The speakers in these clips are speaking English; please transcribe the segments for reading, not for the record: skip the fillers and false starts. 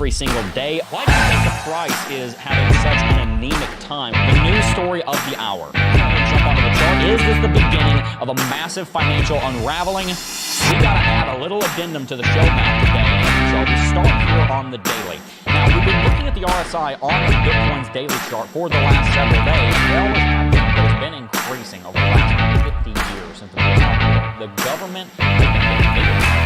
every single day. Why do you think the price is having such an anemic time? The news story of the hour. Jump onto the chart. Is this the beginning of a massive financial unraveling? We gotta add a little addendum to the show map today. So we start here on the daily. Now, we've been looking at the RSI on Bitcoin's daily chart for the last several days. It always has been, but it's been increasing over the last 50 years since the government has been getting bigger.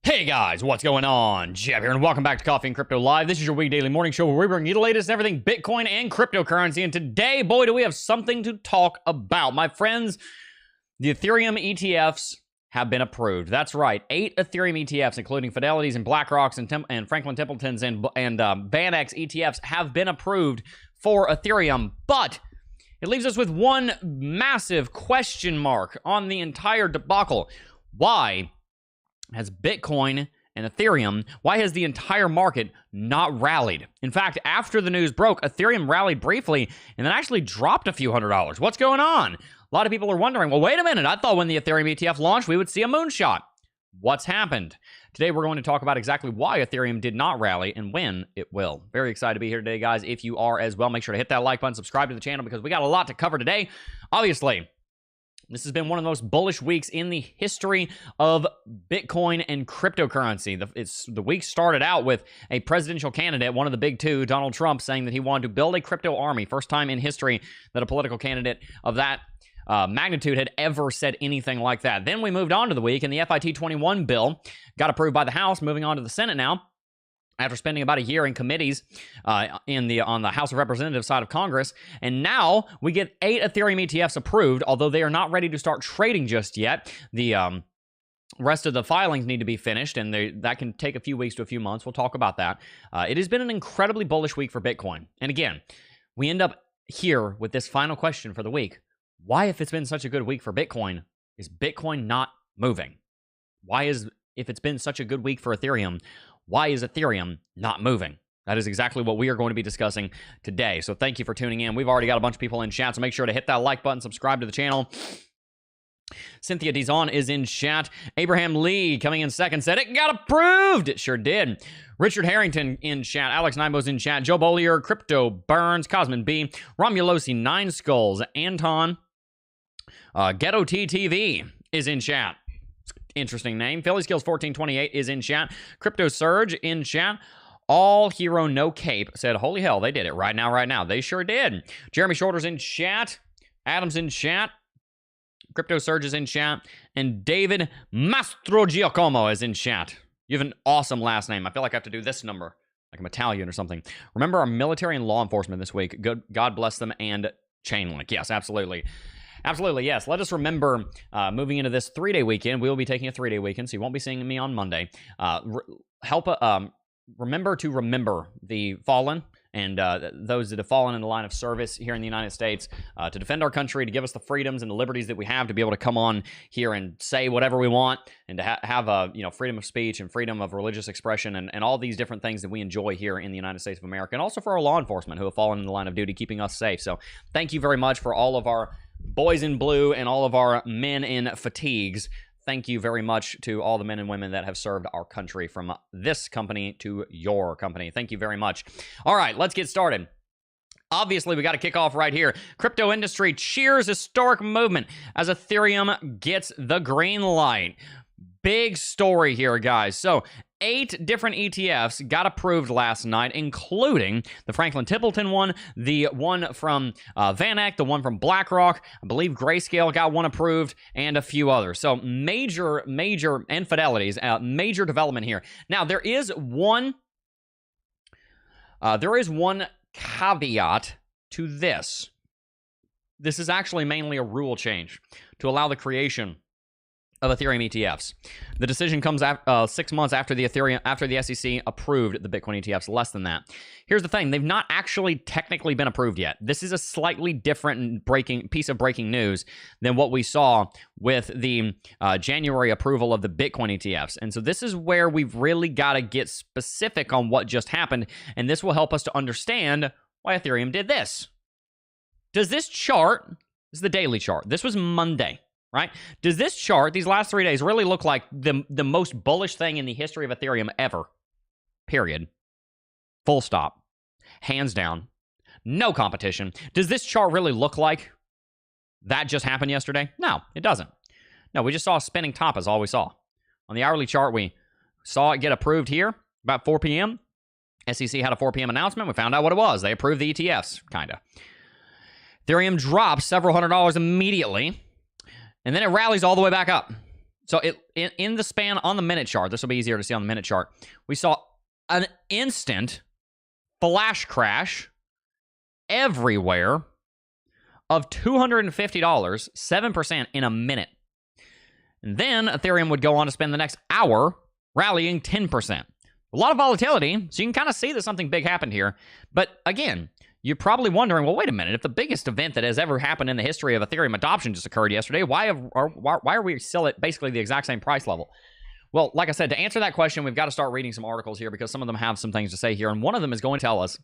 Hey guys, what's going on? Jeb here, and welcome back to Coffee and Crypto Live. This is your week daily morning show where we bring you the latest in everything Bitcoin and cryptocurrency. And today, boy, do we have something to talk about. My friends, the Ethereum ETFs have been approved. That's right, 8 Ethereum ETFs, including Fidelity's and BlackRock's and Franklin Templeton's and VanEck's ETFs, have been approved for Ethereum. But it leaves us with one massive question mark on the entire debacle. Why has Bitcoin and Ethereum, why has the entire market not rallied? In fact, after the news broke, Ethereum rallied briefly and then actually dropped a few $100s. What's going on? A lot of people are wondering, well, wait a minute. I thought when the Ethereum ETF launched, we would see a moonshot. What's happened? Today, we're going to talk about exactly why Ethereum did not rally and when it will. Very excited to be here today, guys. If you are as well, make sure to hit that like button, subscribe to the channel, because we got a lot to cover today. Obviously, this has been one of the most bullish weeks in the history of Bitcoin and cryptocurrency. The week started out with a presidential candidate, one of the big two, Donald Trump, saying that he wanted to build a crypto army. First time in history that a political candidate of that magnitude had ever said anything like that. Then we moved on to the week, and the FIT21 bill got approved by the House, moving on to the Senate now, after spending about a year in committees on the House of Representatives side of Congress. And now we get 8 Ethereum ETFs approved, although they are not ready to start trading just yet. The rest of the filings need to be finished, and that can take a few weeks to a few months. We'll talk about that. It has been an incredibly bullish week for Bitcoin. And again, we end up here with this final question for the week. Why, if it's been such a good week for Bitcoin, is Bitcoin not moving? If it's been such a good week for Ethereum, why is Ethereum not moving? That is exactly what we are going to be discussing today. So thank you for tuning in. We've already got a bunch of people in chat, so make sure to hit that like button, subscribe to the channel. Cynthia Dizon is in chat. Abraham Lee coming in second said it got approved. It sure did. Richard Harrington in chat. Alex Nibo's in chat. Joe Bollier, Crypto Burns, Cosmin B, Romulosi, Nine Skulls, Anton, Ghetto TTV is in chat. Interesting name. Philly Skills 1428 is in chat. Crypto Surge in chat. All Hero No Cape said, holy hell, they did it right now. They sure did. Jeremy Shorter's in chat. Adam's in chat. Crypto Surge is in chat. And David Mastrogiacomo is in chat. You have an awesome last name. I feel like I have to do this number, like I'm Italian or something. Remember our military and law enforcement this week. God bless them, and Chainlink. Yes, absolutely. Absolutely, yes. Let us remember, moving into this 3-day weekend, we will be taking a 3-day weekend, so you won't be seeing me on Monday. Remember to remember the fallen and those that have fallen in the line of service here in the United States, to defend our country, to give us the freedoms and the liberties that we have, to be able to come on here and say whatever we want, and to have freedom of speech and freedom of religious expression, and all these different things that we enjoy here in the United States of America, and also for our law enforcement who have fallen in the line of duty, keeping us safe. So thank you very much for all of our boys in blue and all of our men in fatigues. Thank you very much to all the men and women that have served our country, from this company to your company. Thank you very much. All right, let's get started. Obviously, we got to kick off right here. Crypto industry cheers historic movement as Ethereum gets the green light. Big story here, guys. So 8 different ETFs got approved last night, including the Franklin Templeton one, the one from VanEck, the one from BlackRock. I believe Grayscale got one approved, and a few others. So major, and Fidelity's, major development here. Now, there is one caveat to this. This is actually mainly a rule change to allow the creation of Ethereum ETFs. The decision comes 6 months after the SEC approved the Bitcoin ETFs, less than that. Here's the thing, they've not actually technically been approved yet. This is a slightly different piece of breaking news than what we saw with the January approval of the Bitcoin ETFs. And so this is where we've really got to get specific on what just happened, and this will help us to understand why Ethereum did this. Does this chart, this is the daily chart, this was Monday, right? Does this chart, these last 3 days, really look like the most bullish thing in the history of Ethereum ever? period. Full stop. Hands down. No competition. Does this chart really look like that just happened yesterday? No, it doesn't. No, we just saw a spinning top is all we saw. On the hourly chart, we saw it get approved here about 4 p.m. SEC had a 4 p.m. announcement. We found out what it was. They approved the ETFs, kind of. Ethereum drops several $100s immediately, and then it rallies all the way back up. So in the span on the minute chart, this will be easier to see on the minute chart, we saw an instant flash crash everywhere of $250, 7% in a minute. And then Ethereum would go on to spend the next hour rallying 10%. A lot of volatility, so you can kind of see that something big happened here. But again, you're probably wondering, well, wait a minute. If the biggest event that has ever happened in the history of Ethereum adoption just occurred yesterday, why are we still at basically the exact same price level? Well, like I said, to answer that question, we've got to start reading some articles here because some of them have some things to say here. And one of them is going to tell us,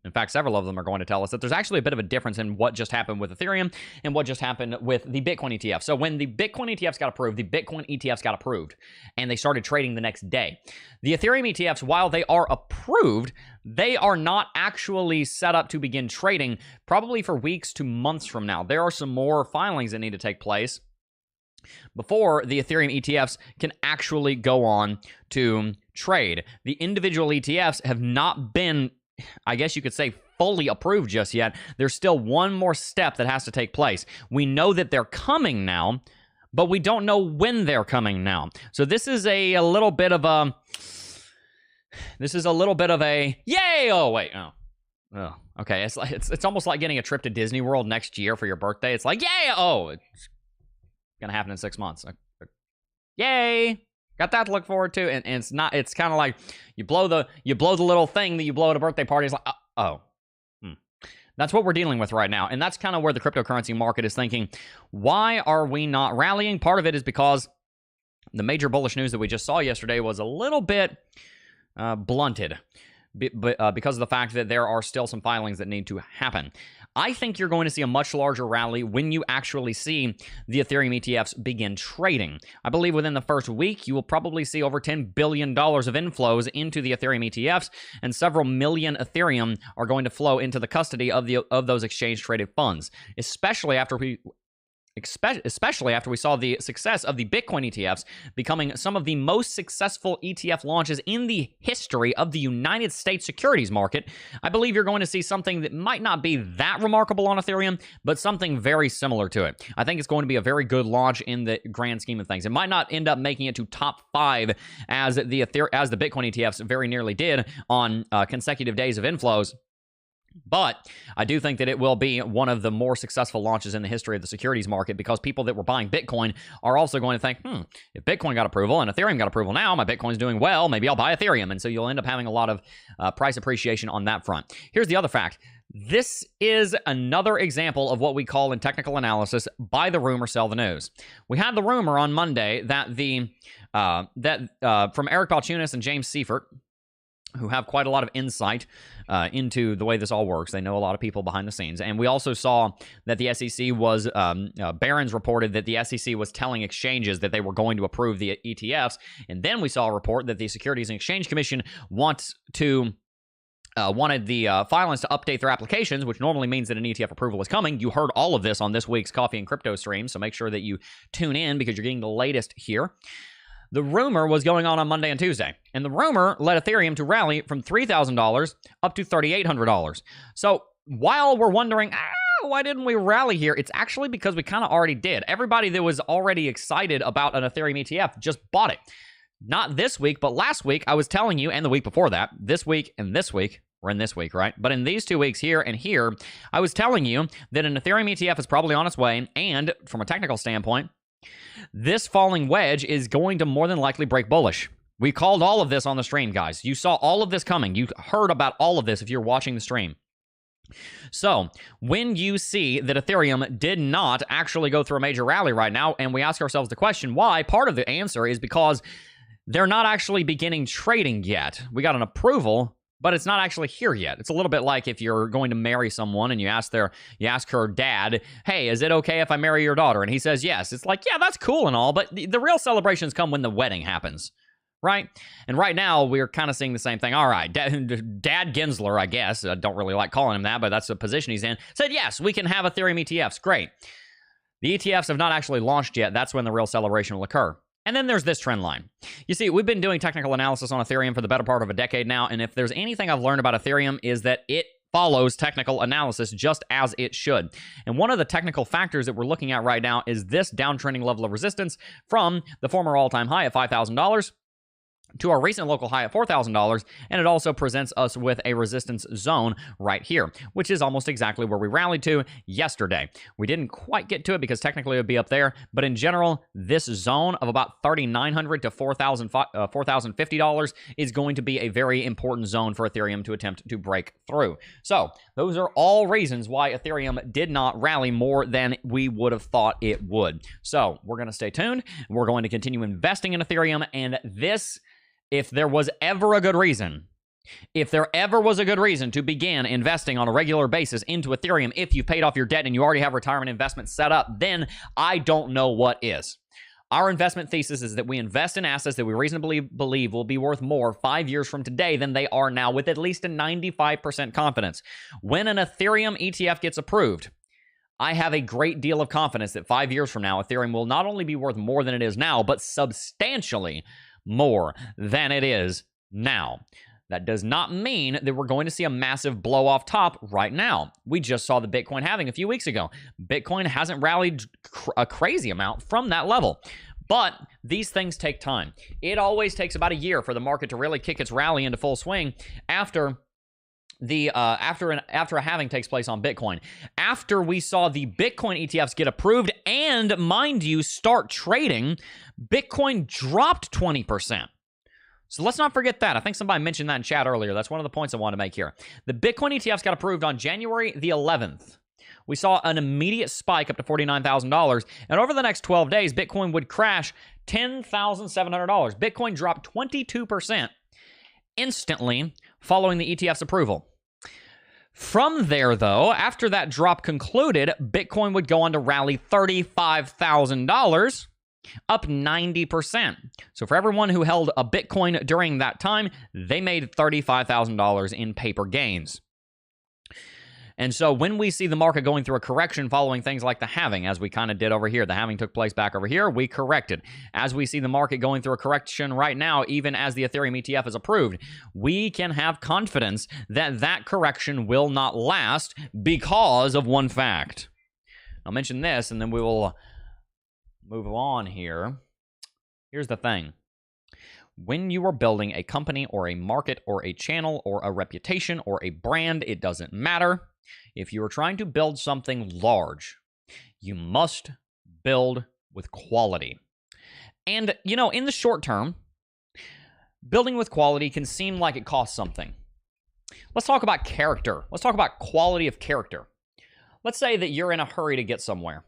in fact, several of them are going to tell us that there's actually a bit of a difference in what just happened with Ethereum and what just happened with the Bitcoin ETF. So when the Bitcoin ETFs got approved, the Bitcoin ETFs got approved, and they started trading the next day. The Ethereum ETFs, while they are approved, they are not actually set up to begin trading probably for weeks to months from now. There are some more filings that need to take place before the Ethereum ETFs can actually go on to trade. The individual ETFs have not been, I guess you could say, fully approved just yet. There's still one more step that has to take place. We know that they're coming now, but we don't know when they're coming now. So this is a little bit of a... yay! Oh, wait. Oh, okay. It's almost like getting a trip to Disney World next year for your birthday. It's like, yay! Oh, it's gonna happen in 6 months. Yay! Got that to look forward to, and it's not. It's kind of like you blow the little thing that you blow at a birthday party. It's like, that's what we're dealing with right now, and that's kind of where the cryptocurrency market is thinking. Why are we not rallying? Part of it is because the major bullish news that we just saw yesterday was a little bit blunted, because of the fact that there are still some filings that need to happen. I think you're going to see a much larger rally when you actually see the Ethereum ETFs begin trading. I believe within the first week, you will probably see over $10 billion of inflows into the Ethereum ETFs, and several million Ethereum are going to flow into the custody of those exchange-traded funds, especially after we saw the success of the Bitcoin ETFs becoming some of the most successful ETF launches in the history of the United States securities market. I believe you're going to see something that might not be that remarkable on Ethereum, but something very similar to it. I think it's going to be a very good launch in the grand scheme of things. It might not end up making it to top 5 as the Bitcoin ETFs very nearly did on consecutive days of inflows, but I do think that it will be one of the more successful launches in the history of the securities market, because people that were buying Bitcoin are also going to think, if Bitcoin got approval and Ethereum got approval now, my Bitcoin's doing well, maybe I'll buy Ethereum. And so you'll end up having a lot of price appreciation on that front. Here's the other fact. This is another example of what we call in technical analysis, buy the rumor, sell the news. We had the rumor on Monday that from Eric Balchunas and James Seifert, who have quite a lot of insight into the way this all works. They know a lot of people behind the scenes. And we also saw that the SEC was, Barron's reported that the SEC was telling exchanges that they were going to approve the ETFs. And then we saw a report that the Securities and Exchange Commission wanted the filings to update their applications, which normally means that an ETF approval is coming. You heard all of this on this week's Coffee and Crypto stream, so make sure that you tune in because you're getting the latest here. The rumor was going on Monday and Tuesday, and the rumor led Ethereum to rally from $3,000 up to $3,800. So while we're wondering, why didn't we rally here? It's actually because we kind of already did. Everybody that was already excited about an Ethereum ETF just bought it. Not this week, but last week I was telling you, and the week before that, this week and this week, we're in this week, right? But in these 2 weeks here and here, I was telling you that an Ethereum ETF is probably on its way, and from a technical standpoint, this falling wedge is going to more than likely break bullish. We called all of this on the stream, guys. You saw all of this coming. You heard about all of this if you're watching the stream. So when you see that Ethereum did not actually go through a major rally right now, and we ask ourselves the question, why? Part of the answer is because they're not actually beginning trading yet. We got an approval, but it's not actually here yet. It's a little bit like if you're going to marry someone and you ask her dad, hey, is it okay if I marry your daughter? And he says yes. It's like, yeah, that's cool and all, but the real celebrations come when the wedding happens, right? And right now, we're kind of seeing the same thing. All right, Dad Gensler, I guess, I don't really like calling him that, but that's the position he's in, said, yes, we can have Ethereum ETFs. Great. The ETFs have not actually launched yet. That's when the real celebration will occur. And then there's this trend line. You see, we've been doing technical analysis on Ethereum for the better part of a decade now, and if there's anything I've learned about Ethereum is that it follows technical analysis just as it should. And one of the technical factors that we're looking at right now is this downtrending level of resistance from the former all-time high at $5,000 to our recent local high at $4,000, and it also presents us with a resistance zone right here, which is almost exactly where we rallied to yesterday. We didn't quite get to it because technically it would be up there, but in general, this zone of about $3,900 to $4,050 is going to be a very important zone for Ethereum to attempt to break through. So those are all reasons why Ethereum did not rally more than we would have thought it would. So we're going to stay tuned. We're going to continue investing in Ethereum, and this, if there was ever a good reason, to begin investing on a regular basis into Ethereum, if you've paid off your debt and you already have retirement investments set up, then I don't know what is. Our investment thesis is that we invest in assets that we reasonably believe will be worth more 5 years from today than they are now, with at least a 95% confidence. When an Ethereum ETF gets approved, I have a great deal of confidence that 5 years from now, Ethereum will not only be worth more than it is now, but substantially more than it is now. That does not mean that we're going to see a massive blow off top right now. We just saw the Bitcoin halving a few weeks ago. Bitcoin hasn't rallied a crazy amount from that level. But these things take time. It always takes about a year for the market to really kick its rally into full swing after a halving takes place on Bitcoin. After we saw the Bitcoin ETFs get approved and, mind you, start trading, Bitcoin dropped 20%. So let's not forget that. I think somebody mentioned that in chat earlier. That's one of the points I want to make here. The Bitcoin ETFs got approved on January the 11th. We saw an immediate spike up to $49,000, and over the next 12 days, Bitcoin would crash $10,700. Bitcoin dropped 22% instantly following the ETF's approval. From there, though, after that drop concluded, Bitcoin would go on to rally $35,000, up 90%. So for everyone who held a Bitcoin during that time, they made $35,000 in paper gains. And so when we see the market going through a correction following things like the halving, as we kind of did over here, the halving took place back over here, we corrected. As we see the market going through a correction right now, even as the Ethereum ETF is approved, we can have confidence that that correction will not last because of one fact. I'll mention this, and then we will move on here. Here's the thing. When you are building a company or a market or a channel or a reputation or a brand, it doesn't matter. If you are trying to build something large, you must build with quality. And, you know, in the short term, building with quality can seem like it costs something. Let's talk about character. Let's talk about quality of character. Let's say that you're in a hurry to get somewhere,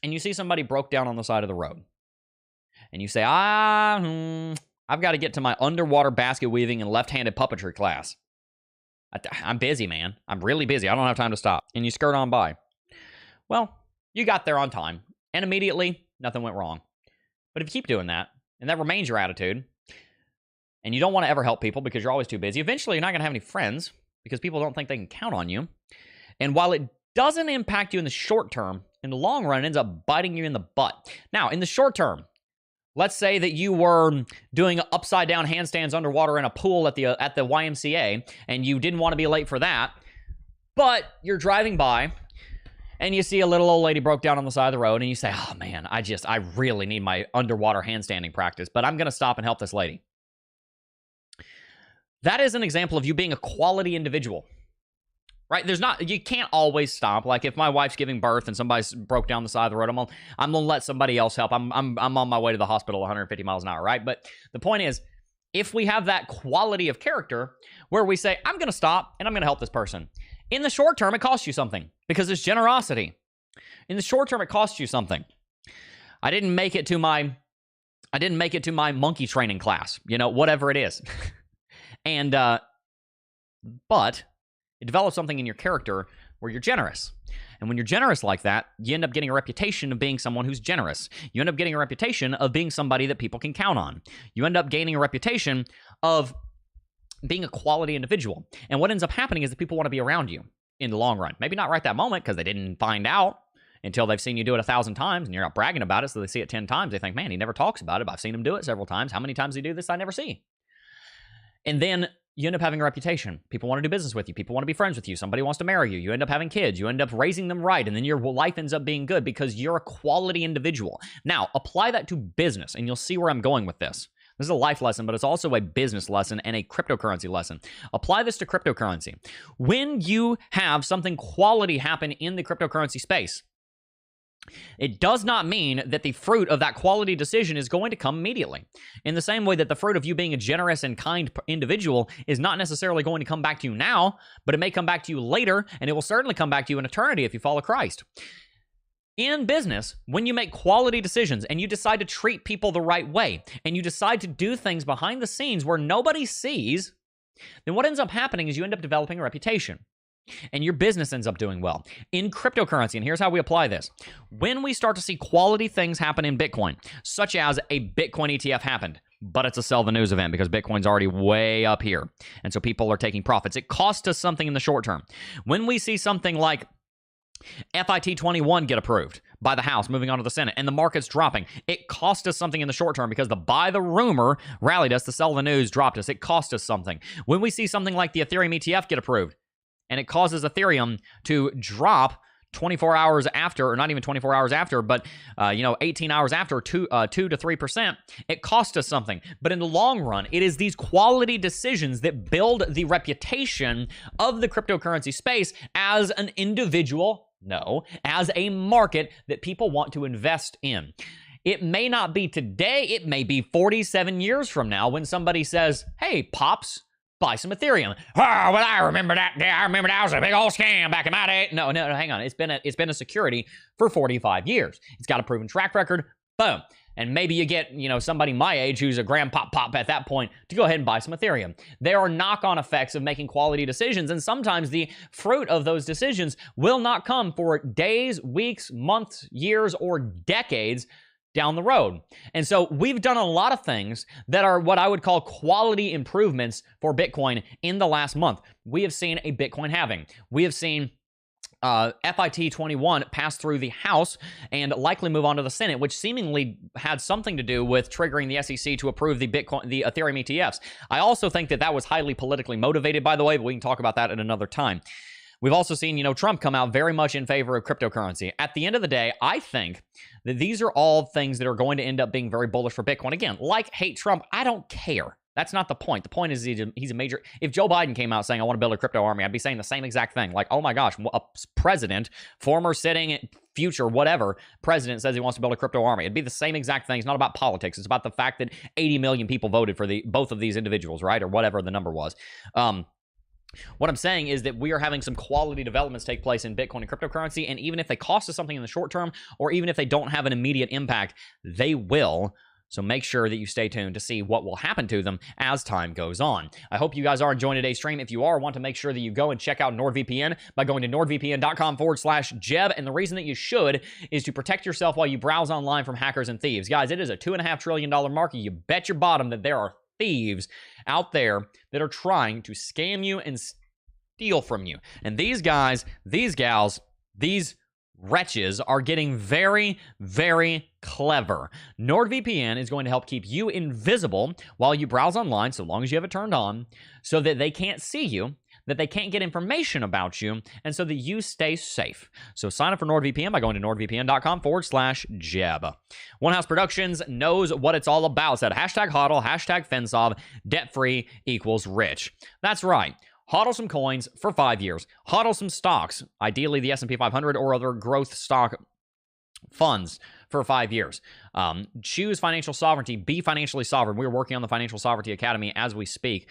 and you see somebody broke down on the side of the road. And you say, I've got to get to my underwater basket weaving and left-handed puppetry class. I'm busy, man. I'm really busy. I don't have time to stop. And you skirt on by. Well, you got there on time, and immediately, nothing went wrong. But if you keep doing that, and that remains your attitude, and you don't want to ever help people because you're always too busy, eventually you're not going to have any friends because people don't think they can count on you. And while it doesn't impact you in the short term, in the long run, it ends up biting you in the butt. Now, in the short term, let's say that you were doing upside-down handstands underwater in a pool at the YMCA, and you didn't want to be late for that, but you're driving by, and you see a little old lady broke down on the side of the road, and you say, oh, man, I really need my underwater handstanding practice, but I'm going to stop and help this lady. That is an example of you being a quality individual. Right? You can't always stop. Like if my wife's giving birth and somebody's broke down the side of the road, I'm gonna let somebody else help. I'm on my way to the hospital 150 miles an hour, right? But the point is, if we have that quality of character where we say, I'm gonna stop and I'm gonna help this person. In the short term, it costs you something because it's generosity. In the short term, it costs you something. I didn't make it to my monkey training class, whatever it is. And but it develops something in your character where you're generous. And when you're generous like that, you end up getting a reputation of being someone who's generous. You end up getting a reputation of being somebody that people can count on. You end up gaining a reputation of being a quality individual. And what ends up happening is that people want to be around you in the long run. Maybe not right that moment because they didn't find out until they've seen you do it 1,000 times and you're not bragging about it, so they see it 10 times. They think, man, he never talks about it, but I've seen him do it several times. How many times does he do this? I never see. And then you end up having a reputation. People want to do business with you. People want to be friends with you. Somebody wants to marry you. You end up having kids. You end up raising them right. And then your life ends up being good because you're a quality individual. Now, apply that to business, and you'll see where I'm going with this. This is a life lesson, but it's also a business lesson and a cryptocurrency lesson. Apply this to cryptocurrency. When you have something quality happen in the cryptocurrency space, it does not mean that the fruit of that quality decision is going to come immediately. In the same way that the fruit of you being a generous and kind individual is not necessarily going to come back to you now, but it may come back to you later, and it will certainly come back to you in eternity if you follow Christ. In business, when you make quality decisions and you decide to treat people the right way, and you decide to do things behind the scenes where nobody sees, then what ends up happening is you end up developing a reputation. And your business ends up doing well. In cryptocurrency, and here's how we apply this. When we start to see quality things happen in Bitcoin, such as a Bitcoin ETF happened, but it's a sell the news event because Bitcoin's already way up here. And so people are taking profits. It costs us something in the short term. When we see something like FIT21 get approved by the House, moving on to the Senate, and the market's dropping, it cost us something in the short term because the buy the rumor rallied us, the sell the news dropped us. It cost us something. When we see something like the Ethereum ETF get approved, and it causes Ethereum to drop 24 hours after, or not even 24 hours after, but 18 hours after, 2 to 3%, it cost us something. But in the long run, it is these quality decisions that build the reputation of the cryptocurrency space as an individual, as a market that people want to invest in. It may not be today, it may be 47 years from now when somebody says, hey, Pops, buy some Ethereum. Oh, well, I remember that. Yeah, I remember that was a big old scam back in my day. No, hang on. It's been a security for 45 years. It's got a proven track record. Boom. And maybe you get, somebody my age who's a grandpop at that point to go ahead and buy some Ethereum. There are knock-on effects of making quality decisions, and sometimes the fruit of those decisions will not come for days, weeks, months, years, or decades down the road. And so we've done a lot of things that are what I would call quality improvements for Bitcoin in the last month. We have seen a Bitcoin halving. We have seen FIT21 pass through the House and likely move on to the Senate, which seemingly had something to do with triggering the SEC to approve the Ethereum ETFs. I also think that was highly politically motivated, by the way, but we can talk about that at another time. We've also seen, Trump come out very much in favor of cryptocurrency. At the end of the day, I think that these are all things that are going to end up being very bullish for Bitcoin. Again, like hate Trump, I don't care. That's not the point. The point is he's a major... If Joe Biden came out saying, I want to build a crypto army, I'd be saying the same exact thing. Like, oh my gosh, a president, former sitting, future, whatever, president says he wants to build a crypto army. It'd be the same exact thing. It's not about politics. It's about the fact that 80 million people voted for both of these individuals, right? Or whatever the number was. What I'm saying is that we are having some quality developments take place in Bitcoin and cryptocurrency, and even if they cost us something in the short term, or even if they don't have an immediate impact, they will. So make sure that you stay tuned to see what will happen to them as time goes on. I hope you guys are enjoying today's stream. If you are, want to make sure that you go and check out NordVPN by going to nordvpn.com/Jeb. And the reason that you should is to protect yourself while you browse online from hackers and thieves. Guys, it is a $2.5 trillion market. You bet your bottom that there are thieves out there that are trying to scam you and steal from you. And these guys, these gals, these wretches are getting very, very clever. NordVPN is going to help keep you invisible while you browse online, so long as you have it turned on, so that they can't see you, that they can't get information about you, and so that you stay safe. So sign up for NordVPN by going to nordvpn.com/Jeb. One House Productions knows what it's all about. Said hashtag HODL, hashtag FinSov, debt-free equals rich. That's right. HODL some coins for 5 years. HODL some stocks, ideally the S&P 500 or other growth stock funds for 5 years. Choose financial sovereignty. Be financially sovereign. We're working on the Financial Sovereignty Academy as we speak.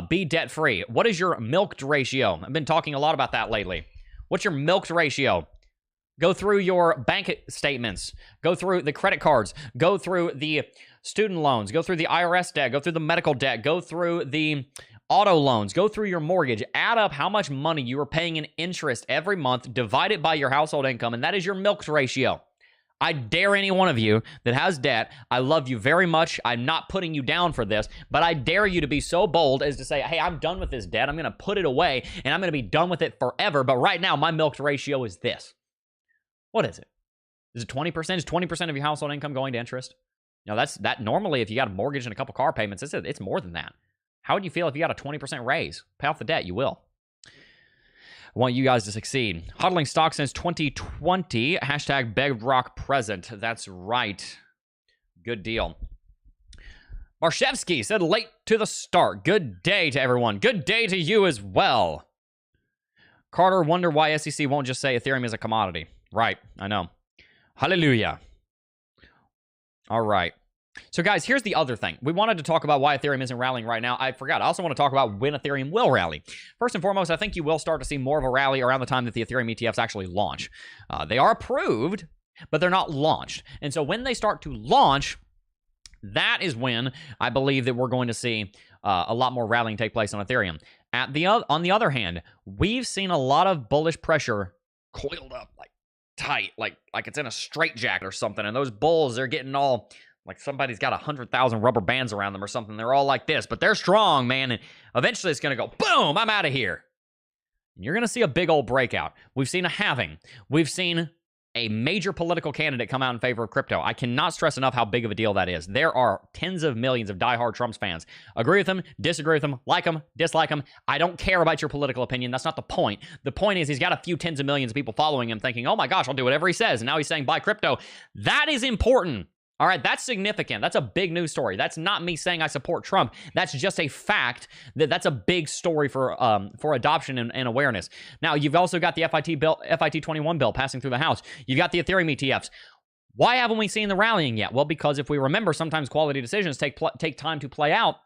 Be debt-free. What is your milked ratio? I've been talking a lot about that lately. What's your milked ratio? Go through your bank statements. Go through the credit cards. Go through the student loans. Go through the IRS debt. Go through the medical debt. Go through the auto loans, go through your mortgage, add up how much money you are paying in interest every month, divide it by your household income, and that is your milks ratio. I dare any one of you that has debt. I love you very much. I'm not putting you down for this, but I dare you to be so bold as to say, hey, I'm done with this debt. I'm going to put it away, and I'm going to be done with it forever. But right now, my milk ratio is this. What is it? Is it 20%? Is 20% of your household income going to interest? You know, that's that. Normally, if you got a mortgage and a couple car payments, it's more than that. How would you feel if you got a 20% raise? Pay off the debt. You will. I want you guys to succeed. Hodling stock since 2020. Hashtag bedrock present. That's right. Good deal. Marshevsky said late to the start. Good day to everyone. Good day to you as well. Carter, wonder why SEC won't just say Ethereum is a commodity. Right. I know. Hallelujah. All right. So, guys, here's the other thing. We wanted to talk about why Ethereum isn't rallying right now. I forgot. I also want to talk about when Ethereum will rally. First and foremost, I think you will start to see more of a rally around the time that the Ethereum ETFs actually launch. They are approved, but they're not launched. And so when they start to launch, that is when I believe that we're going to see a lot more rallying take place on Ethereum. On the other hand, we've seen a lot of bullish pressure coiled up, like tight, like it's in a straitjacket or something. And those bulls, they're getting all... like somebody's got 100,000 rubber bands around them or something. They're all like this, but they're strong, man. And eventually it's going to go, boom, I'm out of here. And you're going to see a big old breakout. We've seen a halving. We've seen a major political candidate come out in favor of crypto. I cannot stress enough how big of a deal that is. There are tens of millions of diehard Trump fans. Agree with him, disagree with him, like him, dislike him. I don't care about your political opinion. That's not the point. The point is he's got a few tens of millions of people following him thinking, oh my gosh, I'll do whatever he says. And now he's saying buy crypto. That is important. All right, that's significant. That's a big news story. That's not me saying I support Trump. That's just a fact that's a big story for adoption and awareness. Now, you've also got the FIT 21 bill passing through the House. You've got the Ethereum ETFs. Why haven't we seen the rallying yet? Well, because if we remember, sometimes quality decisions take time to play out.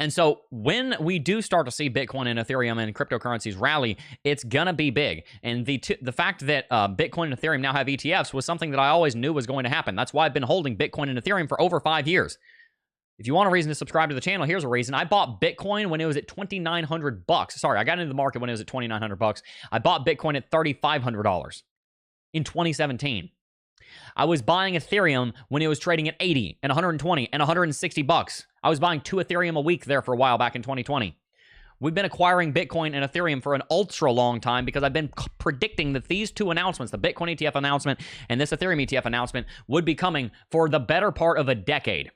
And so when we do start to see Bitcoin and Ethereum and cryptocurrencies rally, it's going to be big. And the fact that Bitcoin and Ethereum now have ETFs was something that I always knew was going to happen. That's why I've been holding Bitcoin and Ethereum for over 5 years. If you want a reason to subscribe to the channel, here's a reason. I bought Bitcoin when it was at $2,900. Sorry, I got into the market when it was at $2,900. I bought Bitcoin at $3,500 in 2017. I was buying Ethereum when it was trading at 80 and 120 and 160 bucks. I was buying 2 Ethereum a week there for a while back in 2020. We've been acquiring Bitcoin and Ethereum for an ultra long time because I've been predicting that these two announcements, the Bitcoin ETF announcement and this Ethereum ETF announcement, would be coming for the better part of a decade.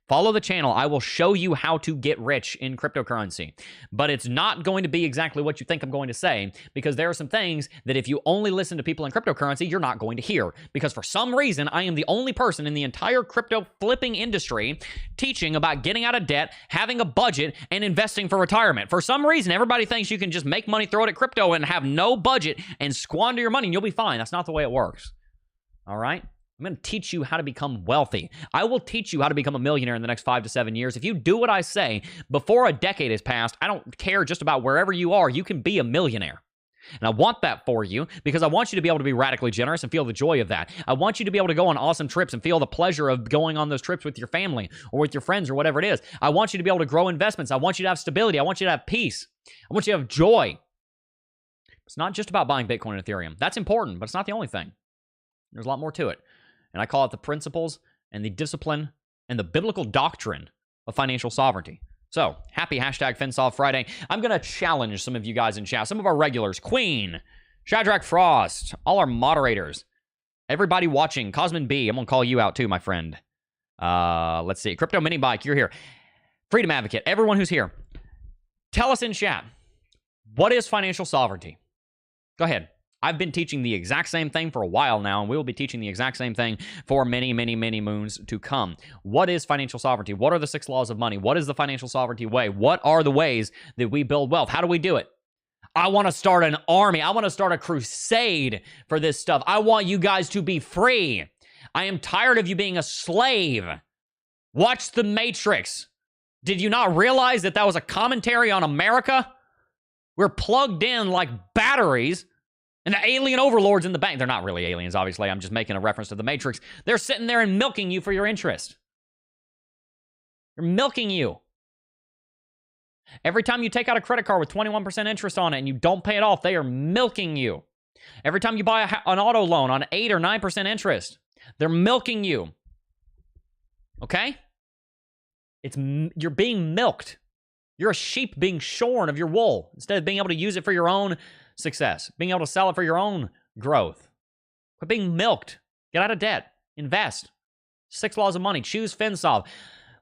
Follow the channel. I will show you how to get rich in cryptocurrency. But it's not going to be exactly what you think I'm going to say, because there are some things that if you only listen to people in cryptocurrency, you're not going to hear. Because for some reason, I am the only person in the entire crypto flipping industry teaching about getting out of debt, having a budget, and investing for retirement. For some reason, everybody thinks you can just make money, throw it at crypto, and have no budget and squander your money, and you'll be fine. That's not the way it works. All right? I'm going to teach you how to become wealthy. I will teach you how to become a millionaire in the next 5 to 7 years. If you do what I say before a decade has passed, I don't care just about wherever you are, you can be a millionaire. And I want that for you because I want you to be able to be radically generous and feel the joy of that. I want you to be able to go on awesome trips and feel the pleasure of going on those trips with your family or with your friends or whatever it is. I want you to be able to grow investments. I want you to have stability. I want you to have peace. I want you to have joy. It's not just about buying Bitcoin and Ethereum. That's important, but it's not the only thing. There's a lot more to it. And I call it the principles and the discipline and the biblical doctrine of financial sovereignty. So, happy hashtag FinSolve Friday. I'm going to challenge some of you guys in chat, some of our regulars, Queen, Shadrach Frost, all our moderators, everybody watching, Cosmin B, I'm going to call you out too, my friend. Let's see, Crypto Mini Bike, you're here. Freedom Advocate, everyone who's here. Tell us in chat, what is financial sovereignty? Go ahead. I've been teaching the exact same thing for a while now, and we will be teaching the exact same thing for many, many, many moons to come. What is financial sovereignty? What are the 6 laws of money? What is the financial sovereignty way? What are the ways that we build wealth? How do we do it? I want to start an army. I want to start a crusade for this stuff. I want you guys to be free. I am tired of you being a slave. Watch The Matrix. Did you not realize that that was a commentary on America? We're plugged in like batteries. And the alien overlords in the bank, they're not really aliens, obviously. I'm just making a reference to the Matrix. They're sitting there and milking you for your interest. They're milking you. Every time you take out a credit card with 21% interest on it and you don't pay it off, they are milking you. Every time you buy an auto loan on 8 or 9% interest, they're milking you. Okay? You're being milked. You're a sheep being shorn of your wool instead of being able to use it for your own success, being able to sell it for your own growth. Quit being milked. Get out of debt. Invest. 6 laws of money. Choose FinSolve.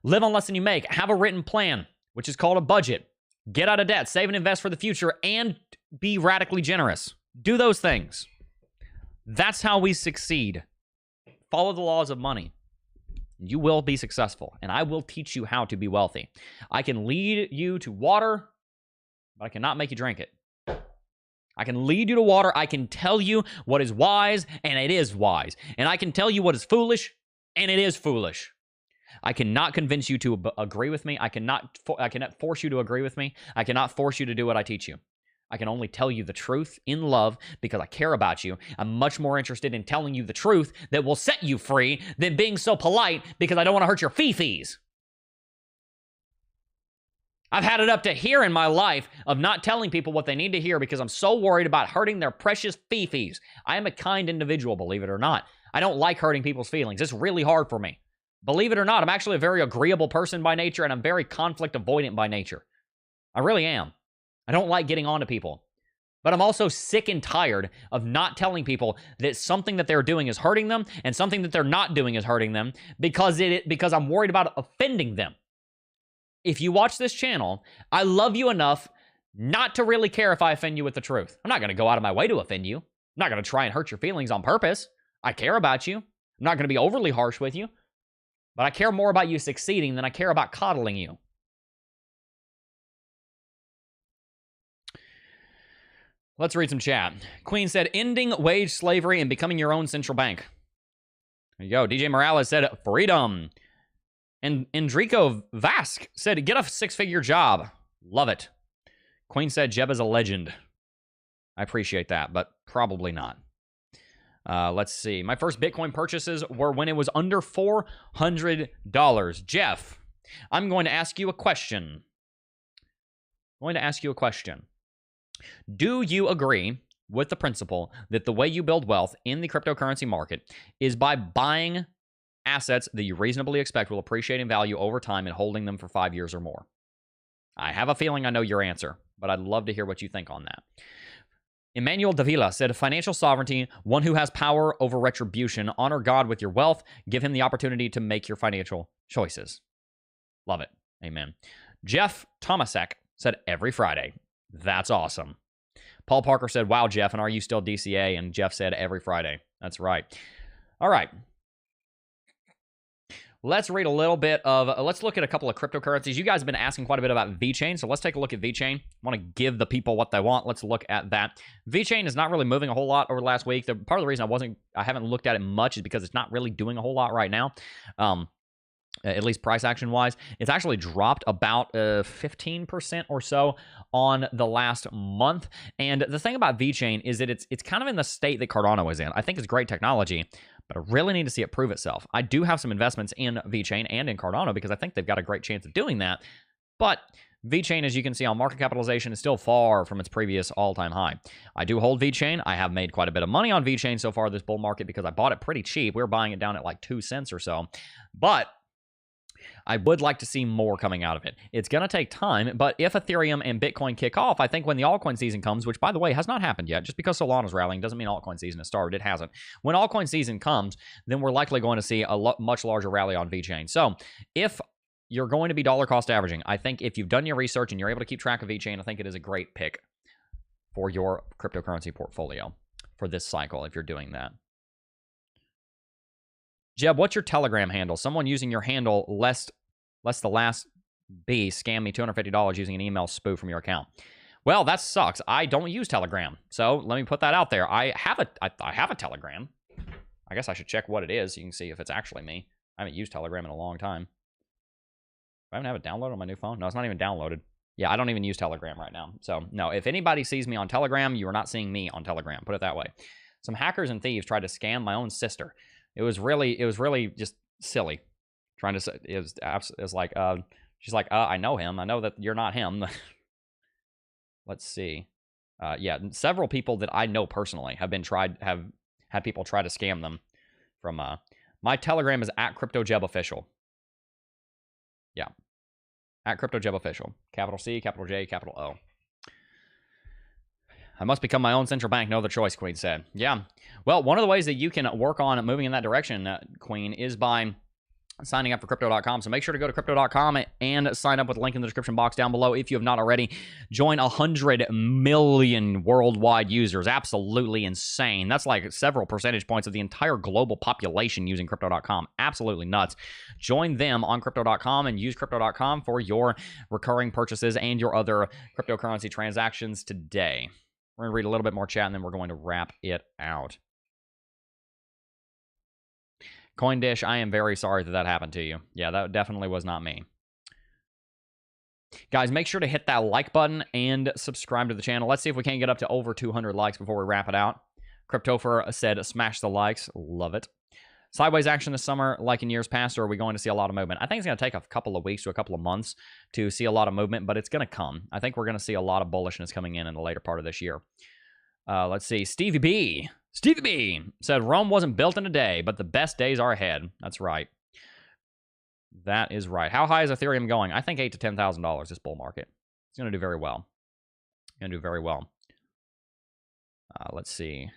Live on less than you make. Have a written plan, which is called a budget. Get out of debt. Save and invest for the future, and be radically generous. Do those things. That's how we succeed. Follow the laws of money. You will be successful, and I will teach you how to be wealthy. I can lead you to water, but I cannot make you drink it. I can lead you to water. I can tell you what is wise, and it is wise. And I can tell you what is foolish, and it is foolish. I cannot convince you to agree with me. I cannot force you to agree with me. I cannot force you to do what I teach you. I can only tell you the truth in love because I care about you. I'm much more interested in telling you the truth that will set you free than being so polite because I don't want to hurt your fee-fees. I've had it up to here in my life of not telling people what they need to hear because I'm so worried about hurting their precious fee-fees. I am a kind individual, believe it or not. I don't like hurting people's feelings. It's really hard for me. Believe it or not, I'm actually a very agreeable person by nature, and I'm very conflict avoidant by nature. I really am. I don't like getting on to people. But I'm also sick and tired of not telling people that something that they're doing is hurting them and something that they're not doing is hurting them because I'm worried about offending them. If you watch this channel, I love you enough not to really care if I offend you with the truth. I'm not going to go out of my way to offend you. I'm not going to try and hurt your feelings on purpose. I care about you. I'm not going to be overly harsh with you. But I care more about you succeeding than I care about coddling you. Let's read some chat. Queen said, ending wage slavery and becoming your own central bank. There you go. DJ Morales said, freedom. And Enrico Vask said, get a 6-figure job. Love it. Queen said, Jeb is a legend. I appreciate that, but probably not. Let's see. My first Bitcoin purchases were when it was under $400. Jeff, I'm going to ask you a question. Do you agree with the principle that the way you build wealth in the cryptocurrency market is by buying assets that you reasonably expect will appreciate in value over time and holding them for 5 years or more? I have a feeling I know your answer, but I'd love to hear what you think on that. Emmanuel Davila said, financial sovereignty, one who has power over retribution. Honor God with your wealth. Give him the opportunity to make your financial choices. Love it. Amen. Jeff Tomasek said, every Friday. That's awesome. Paul Parker said, wow, Jeff, and are you still DCA? And Jeff said, every Friday. That's right. All right. Let's read a little bit of, let's look at a couple of cryptocurrencies. You guys have been asking quite a bit about VeChain, so let's take a look at VeChain. I want to give the people what they want. Let's look at that. VeChain is not really moving a whole lot over the last week. Part of the reason I haven't looked at it much is because it's not really doing a whole lot right now. At least price action wise. It's actually dropped about 15% or so on the last month. And the thing about VeChain is that it's kind of in the state that Cardano is in. I think it's great technology, but I really need to see it prove itself. I do have some investments in VeChain and in Cardano because I think they've got a great chance of doing that. But VeChain, as you can see on market capitalization, is still far from its previous all-time high. I do hold VeChain. I have made quite a bit of money on VeChain so far this bull market because I bought it pretty cheap. We were buying it down at like 2 cents or so. But I would like to see more coming out of it. It's going to take time, but if Ethereum and Bitcoin kick off, I think when the altcoin season comes, which, by the way, has not happened yet, just because Solana's rallying doesn't mean altcoin season has started. It hasn't. When altcoin season comes, then we're likely going to see a much larger rally on VeChain. So if you're going to be dollar cost averaging, I think if you've done your research and you're able to keep track of VeChain, I think it is a great pick for your cryptocurrency portfolio for this cycle if you're doing that. Jeb, what's your Telegram handle? Someone using your handle lest the last B scam me $250 using an email spoof from your account. Well, that sucks. I don't use Telegram, so let me put that out there. I have a Telegram. I guess I should check what it is. So you can see if it's actually me. I haven't used Telegram in a long time. I haven't have it downloaded on my new phone. No, it's not even downloaded. Yeah, I don't even use Telegram right now. So no, if anybody sees me on Telegram, you are not seeing me on Telegram. Put it that way. Some hackers and thieves tried to scam my own sister. It was really just silly. It was like She's like, I know him. I know that you're not him. Let's see. Yeah, several people that I know personally have had people try to scam them from, my Telegram is at CryptoJebOfficial. Yeah. At CryptoJebOfficial. Capital C, capital J, capital O. I must become my own central bank. No other choice, Queen said. Yeah. Well, one of the ways that you can work on moving in that direction, Queen, is by signing up for Crypto.com. So make sure to go to Crypto.com and sign up with the link in the description box down below if you have not already. Join 100 million worldwide users. Absolutely insane. That's like several percentage points of the entire global population using Crypto.com. Absolutely nuts. Join them on Crypto.com and use Crypto.com for your recurring purchases and your other cryptocurrency transactions today. We're going to read a little bit more chat, and then we're going to wrap it out. CoinDish, I am very sorry that happened to you. Yeah, that definitely was not me. Guys, make sure to hit that like button and subscribe to the channel. Let's see if we can't get up to over 200 likes before we wrap it out. Cryptopher said, smash the likes. Love it. Sideways action this summer, like in years past, or are we going to see a lot of movement? I think it's going to take a couple of weeks to a couple of months to see a lot of movement, but it's going to come. I think we're going to see a lot of bullishness coming in the later part of this year. Let's see. Stevie B said, Rome wasn't built in a day, but the best days are ahead. That's right. That is right. How high is Ethereum going? I think $8,000 to $10,000 this bull market. It's going to do very well. Going to do very well. Let's see.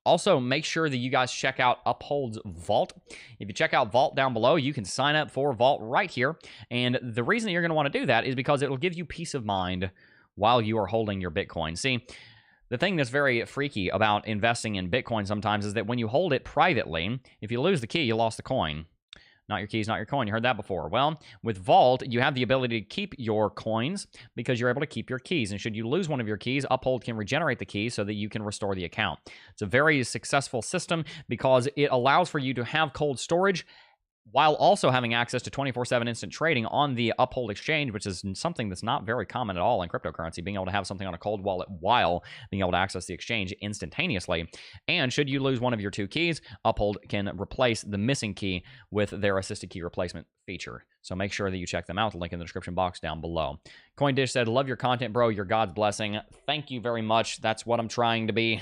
Also, make sure that you guys check out Uphold's Vault. If you check out Vault down below, you can sign up for Vault right here. And the reason that you're going to want to do that is because it will give you peace of mind while you are holding your Bitcoin. See, the thing that's very freaky about investing in Bitcoin sometimes is that when you hold it privately, if you lose the key, you lost the coin. Not your keys, not your coin. You heard that before. Well, with Vault, you have the ability to keep your coins because you're able to keep your keys. And should you lose one of your keys, Uphold can regenerate the key so that you can restore the account. It's a very successful system because it allows for you to have cold storage while also having access to 24/7 instant trading on the Uphold exchange, which is something that's not very common at all in cryptocurrency, being able to have something on a cold wallet while being able to access the exchange instantaneously. And should you lose one of your two keys, Uphold can replace the missing key with their assisted key replacement feature. So make sure that you check them out. The link in the description box down below. CoinDish said, love your content, bro. You're God's blessing. Thank you very much. That's what I'm trying to be.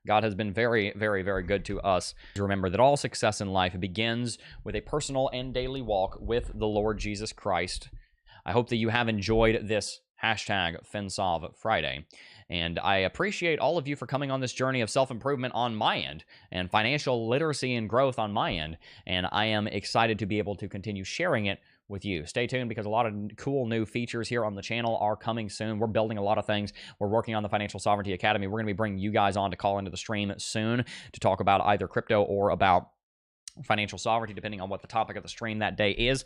God has been very, very, very good to us. Remember that all success in life begins with a personal and daily walk with the Lord Jesus Christ. I hope that you have enjoyed this hashtag FinSolve Friday. And I appreciate all of you for coming on this journey of self-improvement on my end and financial literacy and growth on my end. And I am excited to be able to continue sharing it with you. Stay tuned because a lot of cool new features here on the channel are coming soon. We're building a lot of things. We're working on the Financial Sovereignty Academy. We're going to be bringing you guys on to call into the stream soon to talk about either crypto or about financial sovereignty, depending on what the topic of the stream that day is.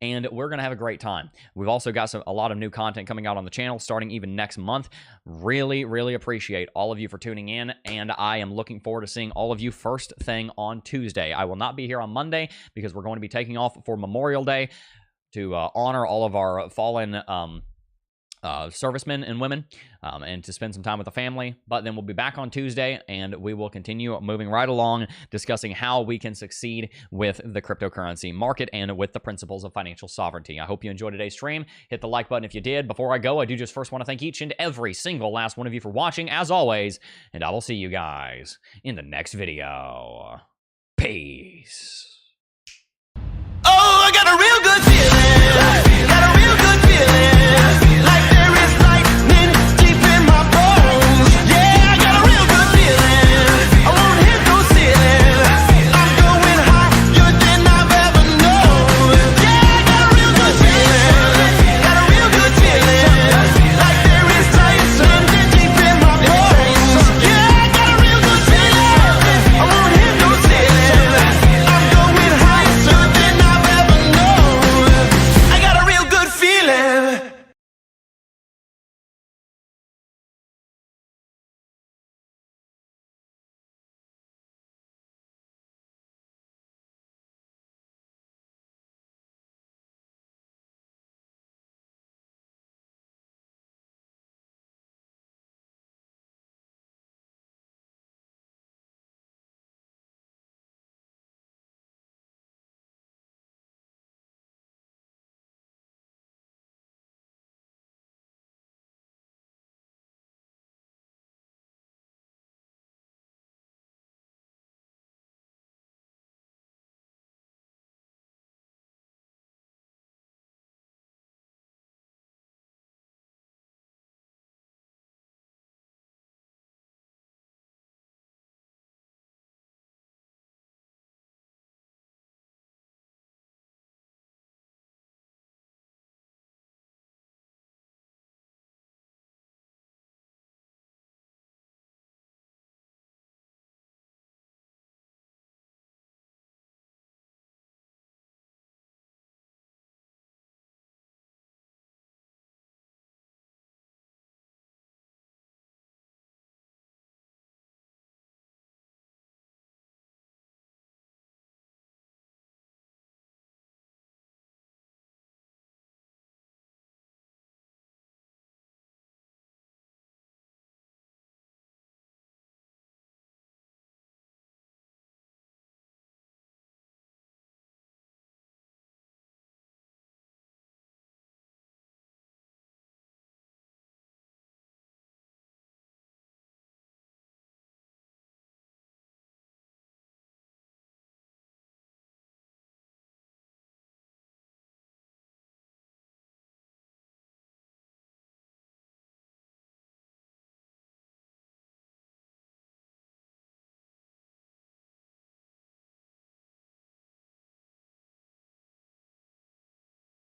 And we're going to have a great time. We've also got a lot of new content coming out on the channel starting even next month. Really, really appreciate all of you for tuning in. And I am looking forward to seeing all of you first thing on Tuesday. I will not be here on Monday because we're going to be taking off for Memorial Day to honor all of our fallen servicemen and women and to spend some time with the family. But then we'll be back on Tuesday and we will continue moving right along discussing how we can succeed with the cryptocurrency market and with the principles of financial sovereignty. I hope you enjoyed today's stream. Hit the like button if you did. Before I go, I do just first want to thank each and every single last one of you for watching as always, and I will see you guys in the next video. Peace.